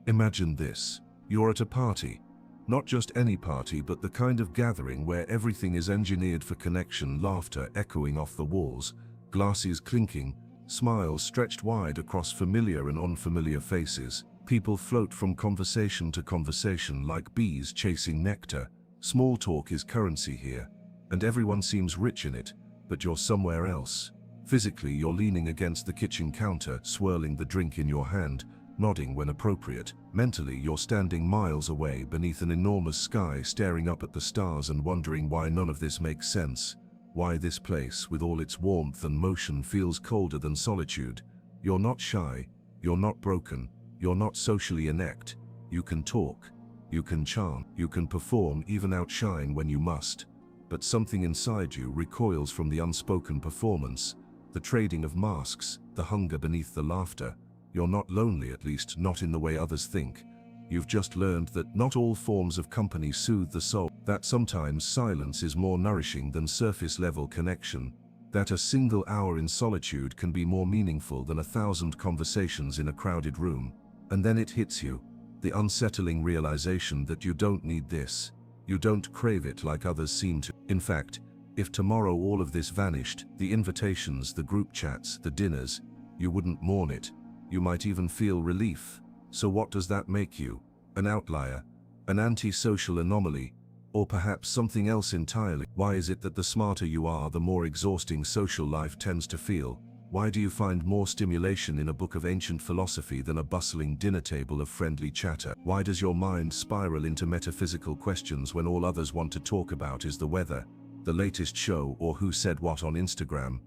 Imagine this. You're at a party. Not just any party, but the kind of gathering where everything is engineered for connection, laughter echoing off the walls, glasses clinking, smiles stretched wide across familiar and unfamiliar faces. People float from conversation to conversation like bees chasing nectar. Small talk is currency here, and everyone seems rich in it, but you're somewhere else. Physically, you're leaning against the kitchen counter, swirling the drink in your hand, nodding when appropriate. Mentally, you're standing miles away beneath an enormous sky, staring up at the stars and wondering why none of this makes sense. Why this place, with all its warmth and motion, feels colder than solitude. You're not shy, you're not broken, you're not socially inept. You can talk, you can charm, you can perform, even outshine when you must. But something inside you recoils from the unspoken performance, the trading of masks, the hunger beneath the laughter. You're not lonely, at least not in the way others think. You've just learned that not all forms of company soothe the soul, that sometimes silence is more nourishing than surface-level connection, that a single hour in solitude can be more meaningful than 1,000 conversations in a crowded room. And then it hits you, the unsettling realization that you don't need this. You don't crave it like others seem to. In fact, if tomorrow all of this vanished, the invitations, the group chats, the dinners, you wouldn't mourn it. You might even feel relief. So what does that make you? An outlier? An antisocial anomaly? Or perhaps something else entirely? Why is it that the smarter you are, the more exhausting social life tends to feel? Why do you find more stimulation in a book of ancient philosophy than a bustling dinner table of friendly chatter? Why does your mind spiral into metaphysical questions when all others want to talk about is the weather, the latest show, or who said what on Instagram?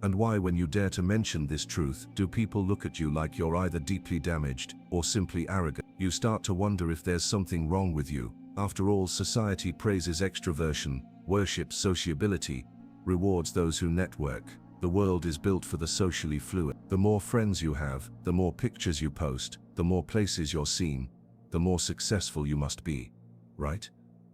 And why, when you dare to mention this truth, do people look at you like you're either deeply damaged or simply arrogant? You start to wonder if there's something wrong with you. After all, society praises extroversion, worships sociability, rewards those who network. The world is built for the socially fluid. The more friends you have, the more pictures you post, the more places you're seen, the more successful you must be, right?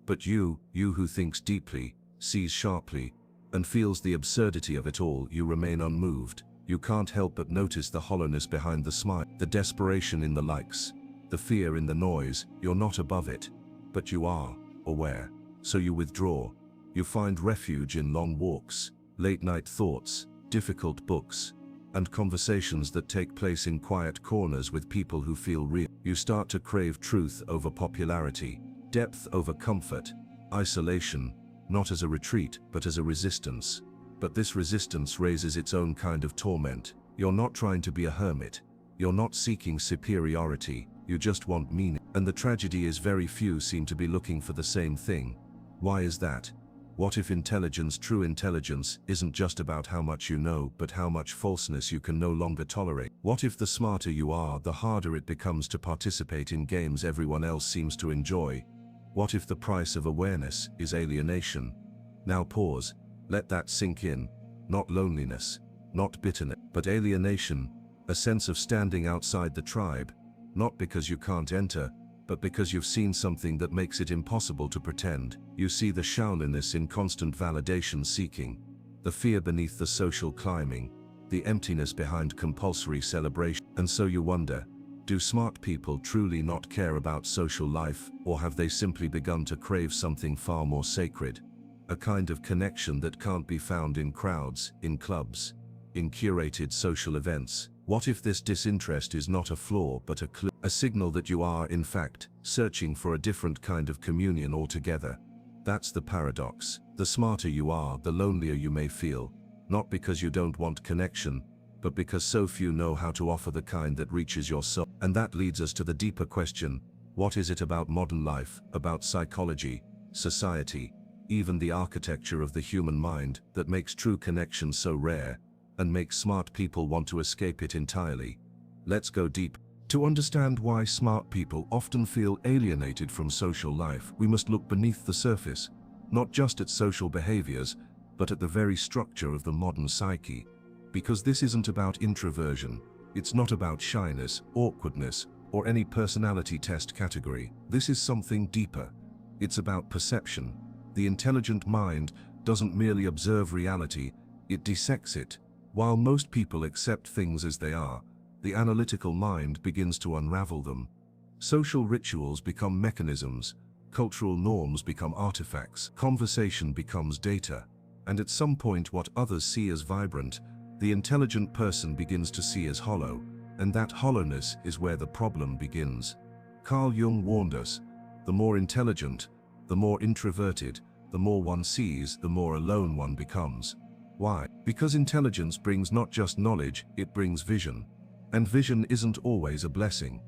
But you who thinks deeply, sees sharply, and feels the absurdity of it all, you remain unmoved. You can't help but notice the hollowness behind the smile, the desperation in the likes, the fear in the noise. You're not above it, but you are aware. So you withdraw. You find refuge in long walks, late-night thoughts, difficult books, and conversations that take place in quiet corners with people who feel real. You start to crave truth over popularity, depth over comfort, isolation, not as a retreat, but as a resistance. But this resistance raises its own kind of torment. You're not trying to be a hermit. You're not seeking superiority. You just want meaning. And the tragedy is very few seem to be looking for the same thing. Why is that? What if intelligence, true intelligence, isn't just about how much you know, but how much falseness you can no longer tolerate? What if the smarter you are, the harder it becomes to participate in games everyone else seems to enjoy? What if the price of awareness is alienation? Now pause, let that sink in. Not loneliness, not bitterness, but alienation, a sense of standing outside the tribe, not because you can't enter, but because you've seen something that makes it impossible to pretend. You see the shallowness in constant validation seeking, the fear beneath the social climbing, the emptiness behind compulsory celebration. And so you wonder, do smart people truly not care about social life, or have they simply begun to crave something far more sacred? A kind of connection that can't be found in crowds, in clubs, in curated social events. What if this disinterest is not a flaw but a clue, a signal that you are, in fact, searching for a different kind of communion altogether? That's the paradox. The smarter you are, the lonelier you may feel, not because you don't want connection, but because so few know how to offer the kind that reaches your soul. And that leads us to the deeper question: what is it about modern life, about psychology, society, even the architecture of the human mind, that makes true connection so rare, and makes smart people want to escape it entirely? Let's go deep. To understand why smart people often feel alienated from social life, we must look beneath the surface, not just at social behaviors, but at the very structure of the modern psyche. Because this isn't about introversion, it's not about shyness, awkwardness, or any personality test category. This is something deeper. It's about perception. The intelligent mind doesn't merely observe reality, it dissects it. While most people accept things as they are, the analytical mind begins to unravel them. Social rituals become mechanisms, cultural norms become artifacts, conversation becomes data, and at some point what others see as vibrant, the intelligent person begins to see as hollow, and that hollowness is where the problem begins. Carl Jung warned us, the more intelligent, the more introverted, the more one sees, the more alone one becomes. Why? Because intelligence brings not just knowledge, it brings vision. And vision isn't always a blessing.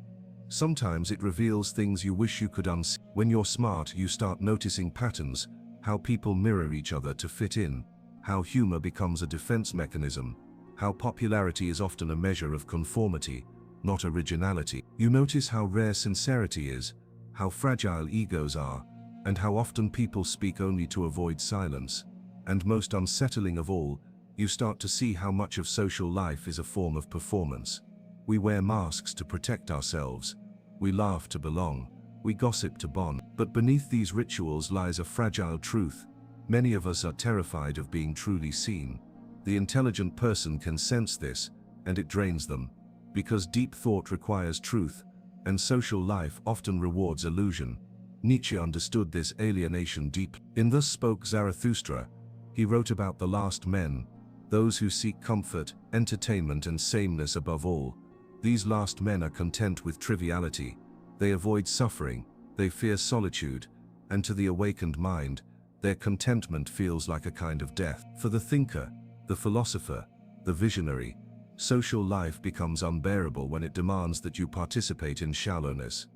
Sometimes it reveals things you wish you could unsee. When you're smart, you start noticing patterns, how people mirror each other to fit in, how humor becomes a defense mechanism, how popularity is often a measure of conformity, not originality. You notice how rare sincerity is, how fragile egos are, and how often people speak only to avoid silence. And most unsettling of all, you start to see how much of social life is a form of performance. We wear masks to protect ourselves. We laugh to belong. We gossip to bond. But beneath these rituals lies a fragile truth. Many of us are terrified of being truly seen. The intelligent person can sense this, and it drains them. Because deep thought requires truth, and social life often rewards illusion. Nietzsche understood this alienation deeply. In Thus Spoke Zarathustra, he wrote about the last men, those who seek comfort, entertainment and sameness above all. These last men are content with triviality. They avoid suffering, they fear solitude, and to the awakened mind, their contentment feels like a kind of death. For the thinker, the philosopher, the visionary, social life becomes unbearable when it demands that you participate in shallowness.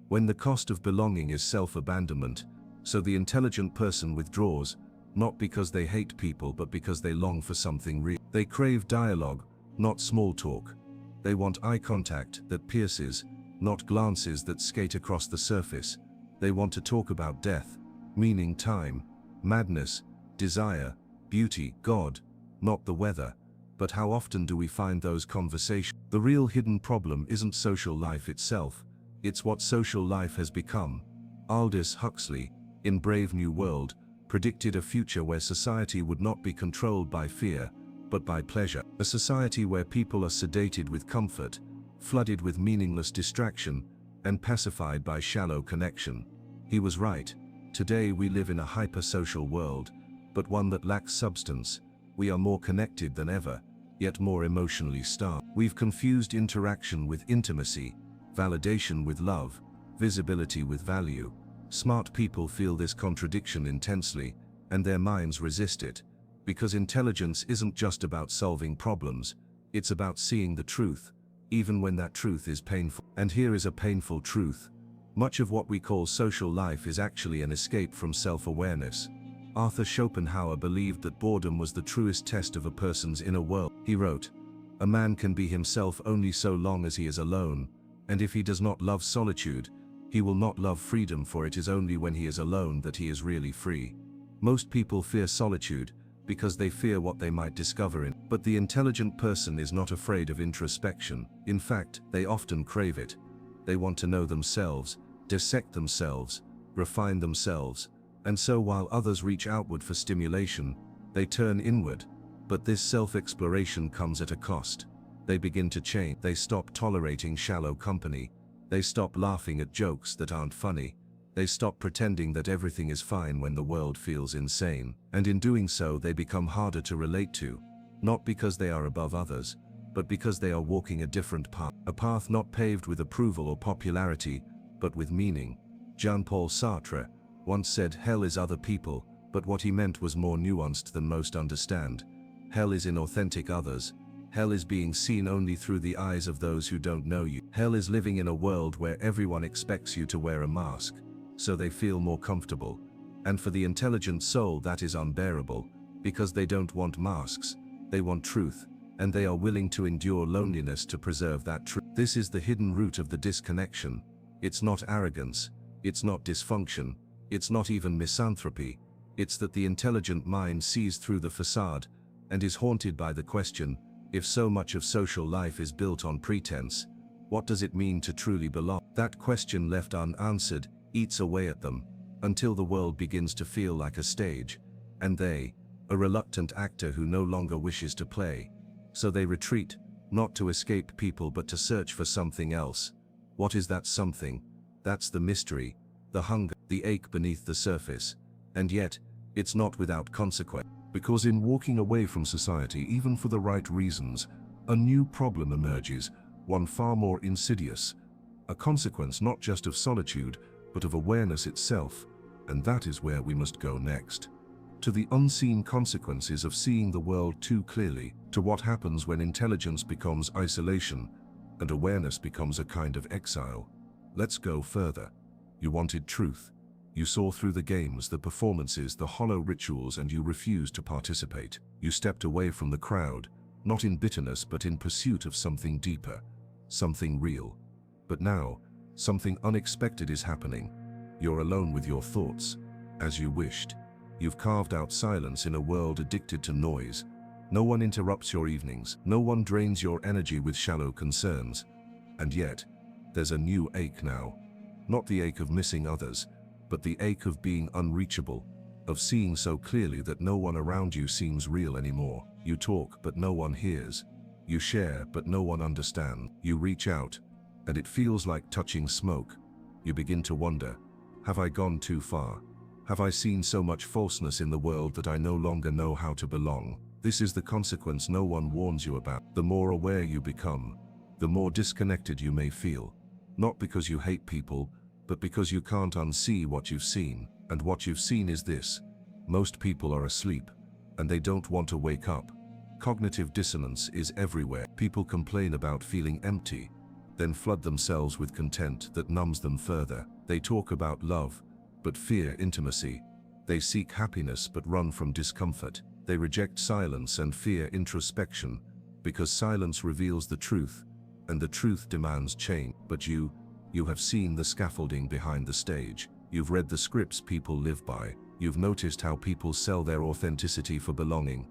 When the cost of belonging is self-abandonment, so the intelligent person withdraws, not because they hate people but because they long for something real. They crave dialogue, not small talk. They want eye contact that pierces, not glances that skate across the surface. They want to talk about death, meaning, time, madness, desire, beauty, God, not the weather. But how often do we find those conversations? The real hidden problem isn't social life itself, it's what social life has become. Aldous Huxley, in Brave New World, predicted a future where society would not be controlled by fear, but by pleasure. A society where people are sedated with comfort, flooded with meaningless distraction, and pacified by shallow connection. He was right. Today we live in a hyper-social world, but one that lacks substance. We are more connected than ever, yet more emotionally starved. We've confused interaction with intimacy, validation with love, visibility with value. Smart people feel this contradiction intensely, and their minds resist it. Because intelligence isn't just about solving problems, it's about seeing the truth, even when that truth is painful. And here is a painful truth. Much of what we call social life is actually an escape from self-awareness. Arthur Schopenhauer believed that boredom was the truest test of a person's inner world. He wrote, "A man can be himself only so long as he is alone, and if he does not love solitude, he will not love freedom, for it is only when he is alone that he is really free." Most people fear solitude because they fear what they might discover in. But the intelligent person is not afraid of introspection. In fact, they often crave it. They want to know themselves, dissect themselves, refine themselves, and so while others reach outward for stimulation, they turn inward. But this self-exploration comes at a cost. They begin to change. They stop tolerating shallow company. They stop laughing at jokes that aren't funny. They stop pretending that everything is fine when the world feels insane. And in doing so, they become harder to relate to, not because they are above others, but because they are walking a different path. A path not paved with approval or popularity, but with meaning. Jean-Paul Sartre once said, "Hell is other people," but what he meant was more nuanced than most understand. Hell is inauthentic others. Hell is being seen only through the eyes of those who don't know you. Hell is living in a world where everyone expects you to wear a mask, so they feel more comfortable. And for the intelligent soul that is unbearable, because they don't want masks, they want truth, and they are willing to endure loneliness to preserve that truth. This is the hidden root of the disconnection. It's not arrogance, it's not dysfunction, it's not even misanthropy. It's that the intelligent mind sees through the facade, and is haunted by the question, if so much of social life is built on pretense, what does it mean to truly belong? That question left unanswered eats away at them, until the world begins to feel like a stage, and they, a reluctant actor who no longer wishes to play. So they retreat, not to escape people but to search for something else. What is that something? That's the mystery, the hunger, the ache beneath the surface. And yet, it's not without consequence. Because in walking away from society, even for the right reasons, a new problem emerges, one far more insidious. A consequence not just of solitude, but of awareness itself. And that is where we must go next. To the unseen consequences of seeing the world too clearly, to what happens when intelligence becomes isolation, and awareness becomes a kind of exile. Let's go further. You wanted truth. You saw through the games, the performances, the hollow rituals, and you refused to participate. You stepped away from the crowd, not in bitterness but in pursuit of something deeper, something real. But now, something unexpected is happening. You're alone with your thoughts, as you wished. You've carved out silence in a world addicted to noise. No one interrupts your evenings, no one drains your energy with shallow concerns. And yet, there's a new ache now. Not the ache of missing others, but the ache of being unreachable, of seeing so clearly that no one around you seems real anymore. You talk, but no one hears. You share, but no one understands. You reach out, and it feels like touching smoke. You begin to wonder, have I gone too far? Have I seen so much falseness in the world that I no longer know how to belong? This is the consequence no one warns you about. The more aware you become, the more disconnected you may feel. Not because you hate people, but because you can't unsee what you've seen. And what you've seen is this: most people are asleep, and they don't want to wake up. Cognitive dissonance is everywhere. People complain about feeling empty, then flood themselves with content that numbs them further. They talk about love, but fear intimacy. They seek happiness but run from discomfort. They reject silence and fear introspection, because silence reveals the truth, and the truth demands change. But you have seen the scaffolding behind the stage. You've read the scripts people live by. You've noticed how people sell their authenticity for belonging.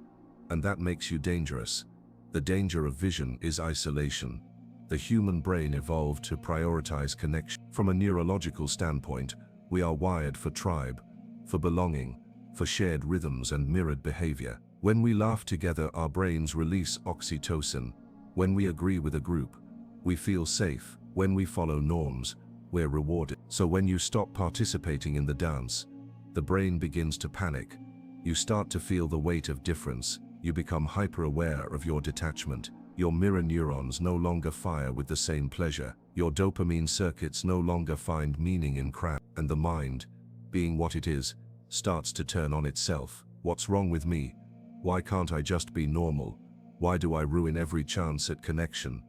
And that makes you dangerous. The danger of vision is isolation. The human brain evolved to prioritize connection. From a neurological standpoint, we are wired for tribe, for belonging, for shared rhythms and mirrored behavior. When we laugh together, our brains release oxytocin. When we agree with a group, we feel safe. When we follow norms, we're rewarded. So when you stop participating in the dance, the brain begins to panic. You start to feel the weight of difference. You become hyper-aware of your detachment. Your mirror neurons no longer fire with the same pleasure. Your dopamine circuits no longer find meaning in crowd. And the mind, being what it is, starts to turn on itself. What's wrong with me? Why can't I just be normal? Why do I ruin every chance at connection?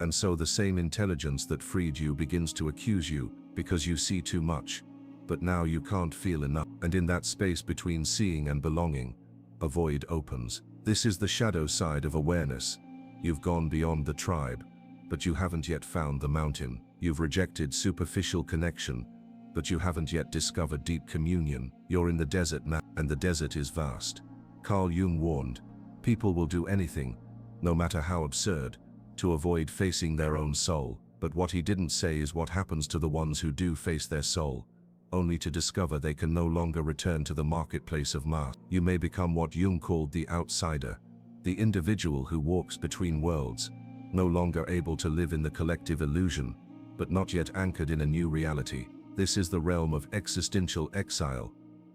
And so the same intelligence that freed you begins to accuse you, because you see too much. But now you can't feel enough. And in that space between seeing and belonging, a void opens. This is the shadow side of awareness. You've gone beyond the tribe, but you haven't yet found the mountain. You've rejected superficial connection, but you haven't yet discovered deep communion. You're in the desert now, and the desert is vast. Carl Jung warned, people will do anything, no matter how absurd, to avoid facing their own soul. But what he didn't say is what happens to the ones who do face their soul, only to discover they can no longer return to the marketplace of mass. You may become what Jung called the outsider, the individual who walks between worlds, no longer able to live in the collective illusion, but not yet anchored in a new reality. This is the realm of existential exile,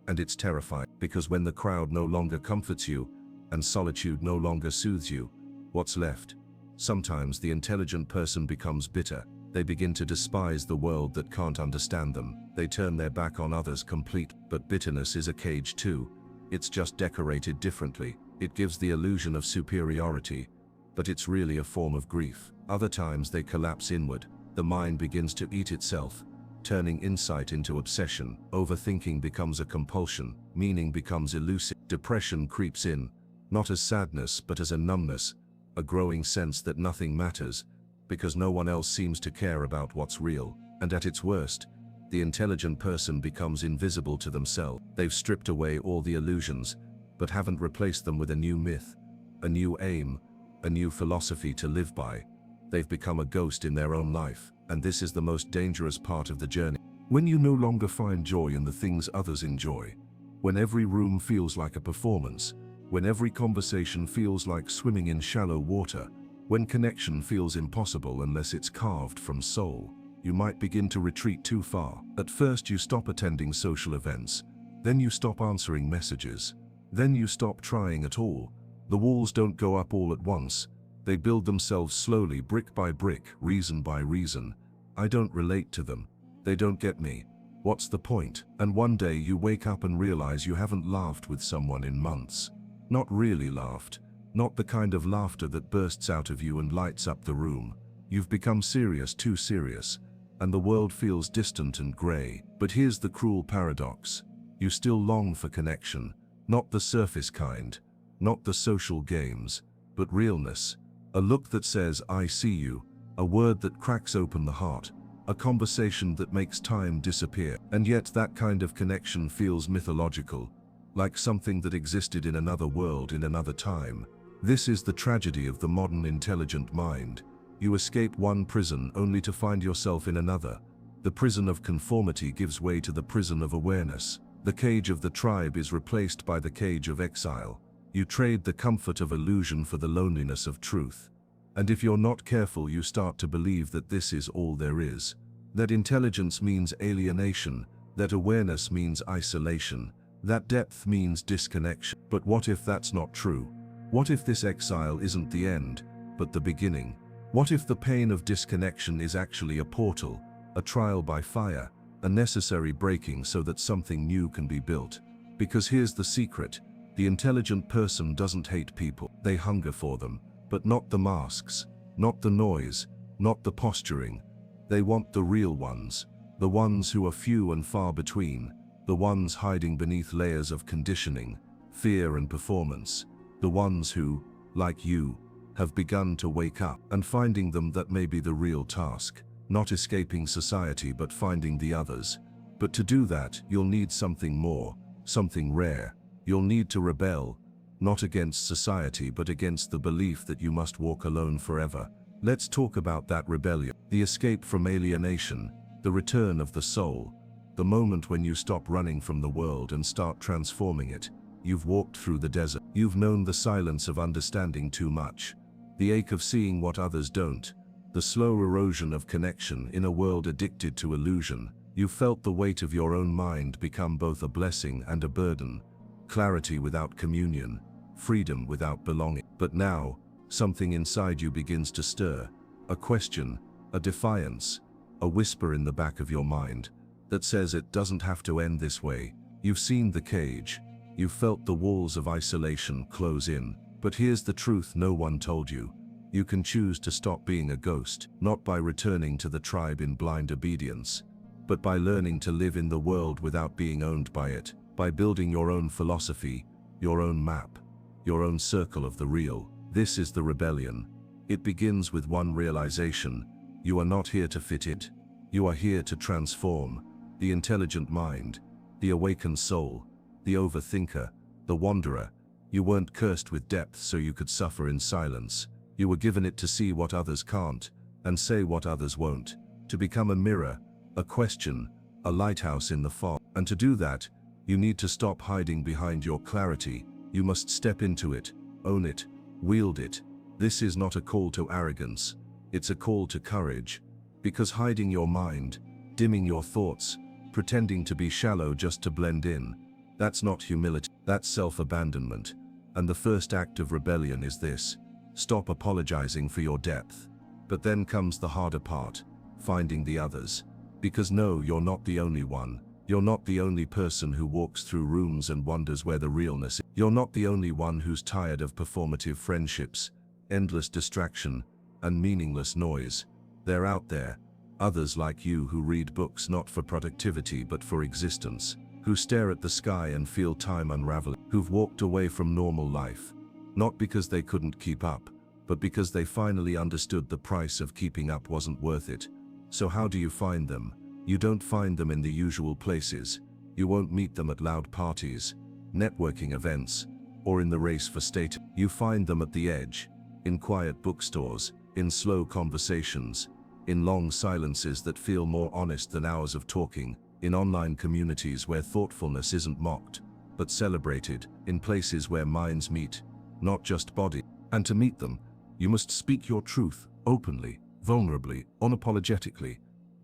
and it's terrifying, because when the crowd no longer comforts you, and solitude no longer soothes you, what's left? Sometimes the intelligent person becomes bitter. They begin to despise the world that can't understand them. They turn their back on others complete. But bitterness is a cage too. It's just decorated differently. It gives the illusion of superiority, but it's really a form of grief. Other times they collapse inward. The mind begins to eat itself, turning insight into obsession. Overthinking becomes a compulsion. Meaning becomes elusive. Depression creeps in, not as sadness but as a numbness, a growing sense that nothing matters, because no one else seems to care about what's real. And at its worst, the intelligent person becomes invisible to themselves. They've stripped away all the illusions, but haven't replaced them with a new myth, a new aim, a new philosophy to live by. They've become a ghost in their own life, and this is the most dangerous part of the journey. When you no longer find joy in the things others enjoy, when every room feels like a performance, when every conversation feels like swimming in shallow water, when connection feels impossible unless it's carved from soul, you might begin to retreat too far. At first you stop attending social events, then you stop answering messages, then you stop trying at all. The walls don't go up all at once. They build themselves slowly, brick by brick, reason by reason. I don't relate to them. They don't get me. What's the point? And one day you wake up and realize you haven't laughed with someone in months. Not really laughed. Not the kind of laughter that bursts out of you and lights up the room. You've become serious, too serious, and the world feels distant and grey. But here's the cruel paradox. You still long for connection. Not the surface kind. Not the social games. But realness. A look that says, I see you. A word that cracks open the heart. A conversation that makes time disappear. And yet that kind of connection feels mythological. Like something that existed in another world, in another time. This is the tragedy of the modern intelligent mind. You escape one prison only to find yourself in another. The prison of conformity gives way to the prison of awareness. The cage of the tribe is replaced by the cage of exile. You trade the comfort of illusion for the loneliness of truth. And if you're not careful, you start to believe that this is all there is. That intelligence means alienation, that awareness means isolation, that depth means disconnection. But what if that's not true? What if this exile isn't the end, but the beginning? What if the pain of disconnection is actually a portal, a trial by fire, a necessary breaking so that something new can be built? Because here's the secret. The intelligent person doesn't hate people. They hunger for them, but not the masks, not the noise, not the posturing. They want the real ones, the ones who are few and far between, the ones hiding beneath layers of conditioning, fear and performance, the ones who, like you, have begun to wake up. And finding them, that may be the real task, not escaping society but finding the others. But to do that, you'll need something more, something rare. You'll need to rebel, not against society but against the belief that you must walk alone forever. Let's talk about that rebellion. The escape from alienation, the return of the soul, the moment when you stop running from the world and start transforming it. You've walked through the desert. You've known the silence of understanding too much, the ache of seeing what others don't, the slow erosion of connection in a world addicted to illusion. You felt the weight of your own mind become both a blessing and a burden. Clarity without communion, freedom without belonging. But now, something inside you begins to stir. A question, a defiance, a whisper in the back of your mind that says it doesn't have to end this way. You've seen the cage. You've felt the walls of isolation close in. But here's the truth no one told you. You can choose to stop being a ghost, not by returning to the tribe in blind obedience, but by learning to live in the world without being owned by it. By building your own philosophy, your own map, your own circle of the real. This is the rebellion. It begins with one realization. You are not here to fit it. You are here to transform. The intelligent mind, the awakened soul, the overthinker, the wanderer. You weren't cursed with depth so you could suffer in silence. You were given it to see what others can't, and say what others won't. To become a mirror, a question, a lighthouse in the fog. And to do that, you need to stop hiding behind your clarity. You must step into it, own it, wield it. This is not a call to arrogance. It's a call to courage. Because hiding your mind, dimming your thoughts, pretending to be shallow just to blend in, that's not humility, that's self-abandonment. And the first act of rebellion is this: stop apologizing for your depth. But then comes the harder part, finding the others. Because no, you're not the only one. You're not the only person who walks through rooms and wonders where the realness is. You're not the only one who's tired of performative friendships, endless distraction, and meaningless noise. They're out there. Others like you who read books not for productivity but for existence, who stare at the sky and feel time unraveling, who've walked away from normal life, not because they couldn't keep up, but because they finally understood the price of keeping up wasn't worth it. So how do you find them? You don't find them in the usual places. You won't meet them at loud parties, networking events, or in the race for status. You find them at the edge, in quiet bookstores, in slow conversations, in long silences that feel more honest than hours of talking, in online communities where thoughtfulness isn't mocked, but celebrated, in places where minds meet, not just body. And to meet them, you must speak your truth, openly, vulnerably, unapologetically.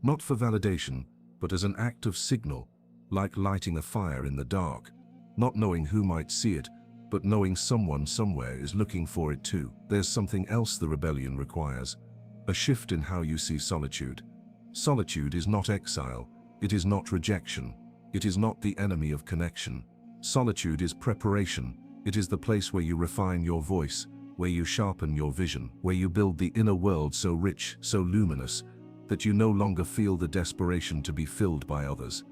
not for validation, but as an act of signal, like lighting a fire in the dark, not knowing who might see it, but knowing someone somewhere is looking for it too. There's something else the rebellion requires, a shift in how you see solitude. Solitude is not exile, it is not rejection, it is not the enemy of connection. Solitude is preparation, it is the place where you refine your voice, where you sharpen your vision, where you build the inner world so rich, so luminous, that you no longer feel the desperation to be filled by others.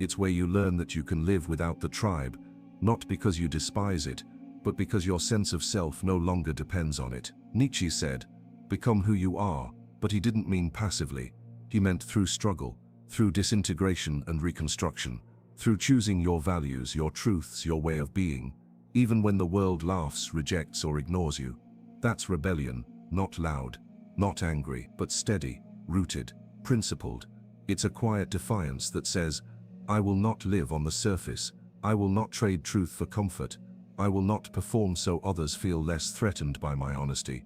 It's where you learn that you can live without the tribe, not because you despise it, but because your sense of self no longer depends on it. Nietzsche said, "Become who you are," but he didn't mean passively. He meant through struggle, through disintegration and reconstruction, through choosing your values, your truths, your way of being, even when the world laughs, rejects, or ignores you. That's rebellion, not loud, not angry, but steady, rooted, principled. It's a quiet defiance that says, I will not live on the surface, I will not trade truth for comfort, I will not perform so others feel less threatened by my honesty.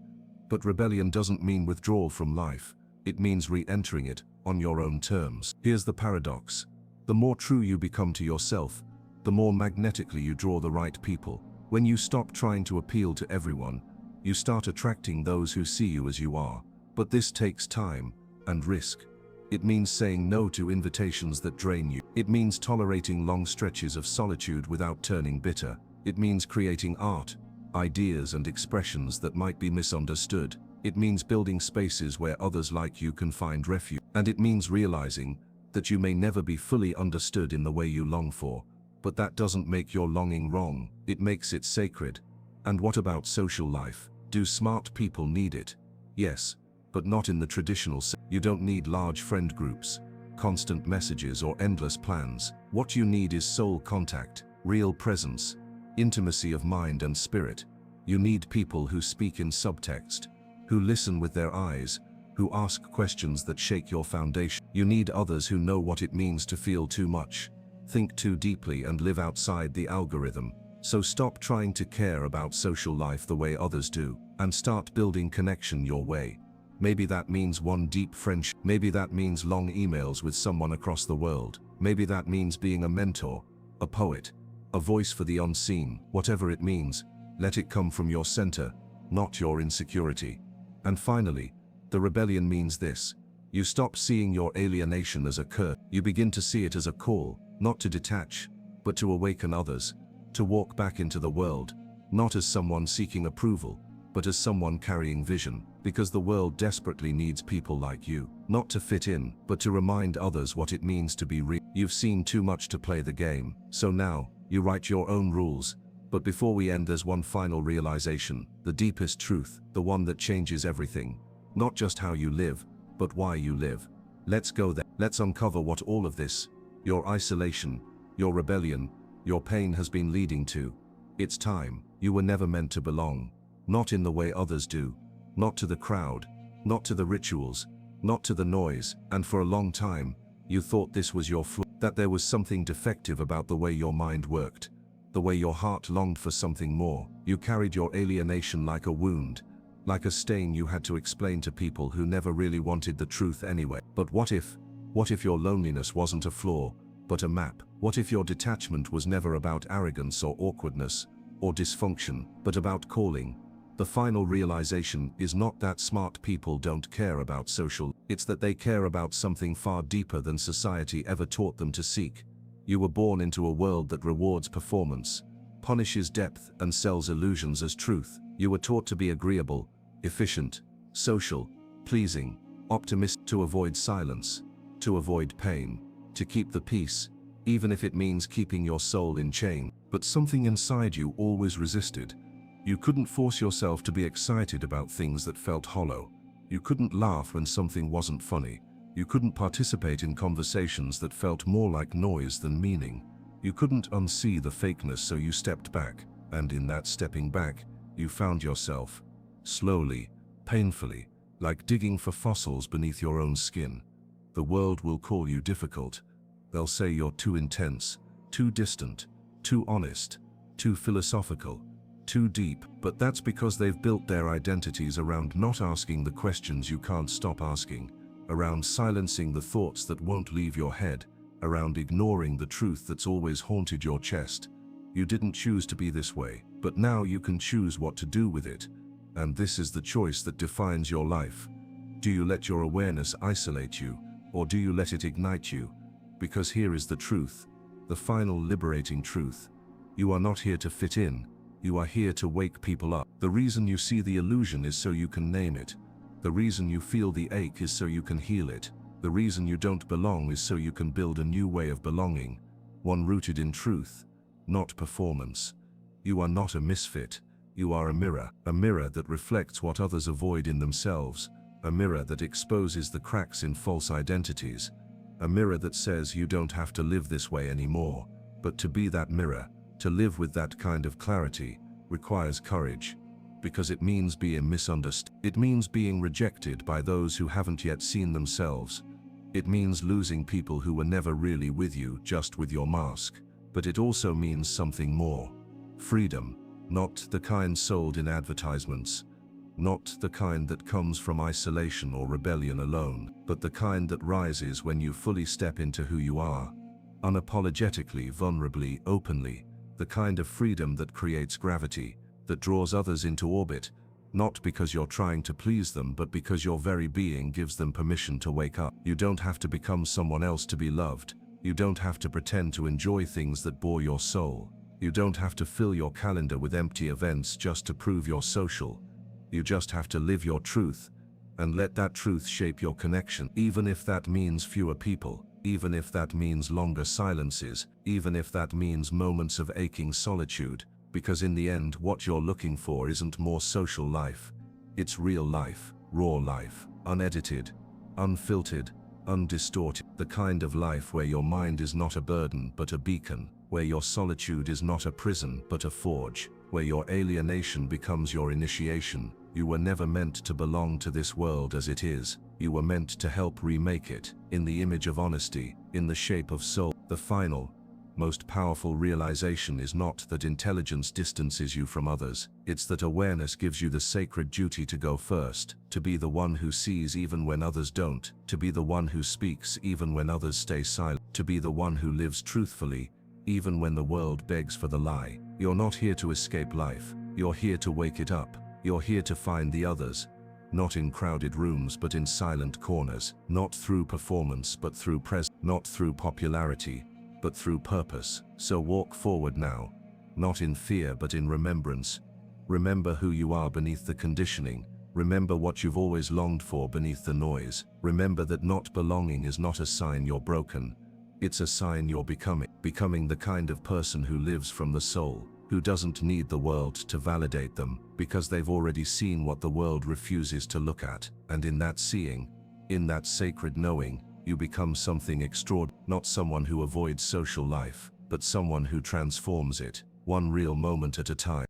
But rebellion doesn't mean withdrawal from life, it means re-entering it on your own terms. Here's the paradox. The more true you become to yourself, the more magnetically you draw the right people. When you stop trying to appeal to everyone, you start attracting those who see you as you are. But this takes time and risk. It means saying no to invitations that drain you. It means tolerating long stretches of solitude without turning bitter. It means creating art, ideas and expressions that might be misunderstood. It means building spaces where others like you can find refuge. And it means realizing that you may never be fully understood in the way you long for. But that doesn't make your longing wrong, it makes it sacred. And what about social life? Do smart people need it? Yes, but not in the traditional sense. You don't need large friend groups, constant messages, or endless plans. What you need is soul contact, real presence, intimacy of mind and spirit. You need people who speak in subtext, who listen with their eyes, who ask questions that shake your foundation. You need others who know what it means to feel too much, think too deeply, and live outside the algorithm. So stop trying to care about social life the way others do, and start building connection your way. Maybe that means one deep friendship. Maybe that means long emails with someone across the world. Maybe that means being a mentor, a poet, a voice for the unseen. Whatever it means, let it come from your center, not your insecurity. And finally, the rebellion means this. You stop seeing your alienation as a curse. You begin to see it as a call, not to detach, but to awaken others, to walk back into the world, not as someone seeking approval, but as someone carrying vision, because the world desperately needs people like you, not to fit in, but to remind others what it means to be real. You've seen too much to play the game, so now, you write your own rules. But before we end, there's one final realization, the deepest truth, the one that changes everything. Not just how you live, but why you live. Let's go there. Let's uncover what all of this, your isolation, your rebellion, your pain has been leading to. It's time. You were never meant to belong. Not in the way others do. Not to the crowd. Not to the rituals. Not to the noise. And for a long time, you thought this was your flaw. That there was something defective about the way your mind worked. The way your heart longed for something more. You carried your alienation like a wound. Like a stain you had to explain to people who never really wanted the truth anyway. But what if your loneliness wasn't a flaw, but a map? What if your detachment was never about arrogance or awkwardness, or dysfunction, but about calling? The final realization is not that smart people don't care about social, it's that they care about something far deeper than society ever taught them to seek. You were born into a world that rewards performance, punishes depth, and sells illusions as truth. You were taught to be agreeable, efficient, social, pleasing, optimistic, to avoid silence, to avoid pain, to keep the peace, even if it means keeping your soul in chains. But something inside you always resisted. You couldn't force yourself to be excited about things that felt hollow. You couldn't laugh when something wasn't funny. You couldn't participate in conversations that felt more like noise than meaning. You couldn't unsee the fakeness, so you stepped back, and in that stepping back, you found yourself. Slowly, painfully, like digging for fossils beneath your own skin. The world will call you difficult. They'll say you're too intense, too distant, too honest, too philosophical, too deep. But that's because they've built their identities around not asking the questions you can't stop asking, around silencing the thoughts that won't leave your head, around ignoring the truth that's always haunted your chest. You didn't choose to be this way, but now you can choose what to do with it. And this is the choice that defines your life. Do you let your awareness isolate you, or do you let it ignite you? Because here is the truth, the final liberating truth. You are not here to fit in. You are here to wake people up. The reason you see the illusion is so you can name it. The reason you feel the ache is so you can heal it. The reason you don't belong is so you can build a new way of belonging, one rooted in truth, not performance. You are not a misfit. You are a mirror that reflects what others avoid in themselves, a mirror that exposes the cracks in false identities, a mirror that says you don't have to live this way anymore. But to be that mirror, to live with that kind of clarity, requires courage, because it means being misunderstood. It means being rejected by those who haven't yet seen themselves. It means losing people who were never really with you, just with your mask. But it also means something more. Freedom, not the kind sold in advertisements, not the kind that comes from isolation or rebellion alone, but the kind that rises when you fully step into who you are, unapologetically, vulnerably, openly, the kind of freedom that creates gravity, that draws others into orbit, not because you're trying to please them, but because your very being gives them permission to wake up. You don't have to become someone else to be loved. You don't have to pretend to enjoy things that bore your soul. You don't have to fill your calendar with empty events just to prove you're social. You just have to live your truth, and let that truth shape your connection, even if that means fewer people, even if that means longer silences, even if that means moments of aching solitude. Because in the end, what you're looking for isn't more social life. It's real life, raw life, unedited, unfiltered, undistorted. The kind of life where your mind is not a burden but a beacon, where your solitude is not a prison but a forge, where your alienation becomes your initiation. You were never meant to belong to this world as it is. You were meant to help remake it, in the image of honesty, in the shape of soul. The final, most powerful realization is not that intelligence distances you from others. It's that awareness gives you the sacred duty to go first, to be the one who sees even when others don't, to be the one who speaks even when others stay silent, to be the one who lives truthfully, even when the world begs for the lie. You're not here to escape life. You're here to wake it up. You're here to find the others, not in crowded rooms but in silent corners, not through performance but through presence, not through popularity but through purpose. So walk forward now, not in fear but in remembrance. Remember who you are beneath the conditioning. Remember what you've always longed for beneath the noise. Remember that not belonging is not a sign you're broken. It's a sign you're becoming the kind of person who lives from the soul, who doesn't need the world to validate them, because they've already seen what the world refuses to look at. And in that seeing, in that sacred knowing, you become something extraordinary, not someone who avoids social life, but someone who transforms it, one real moment at a time.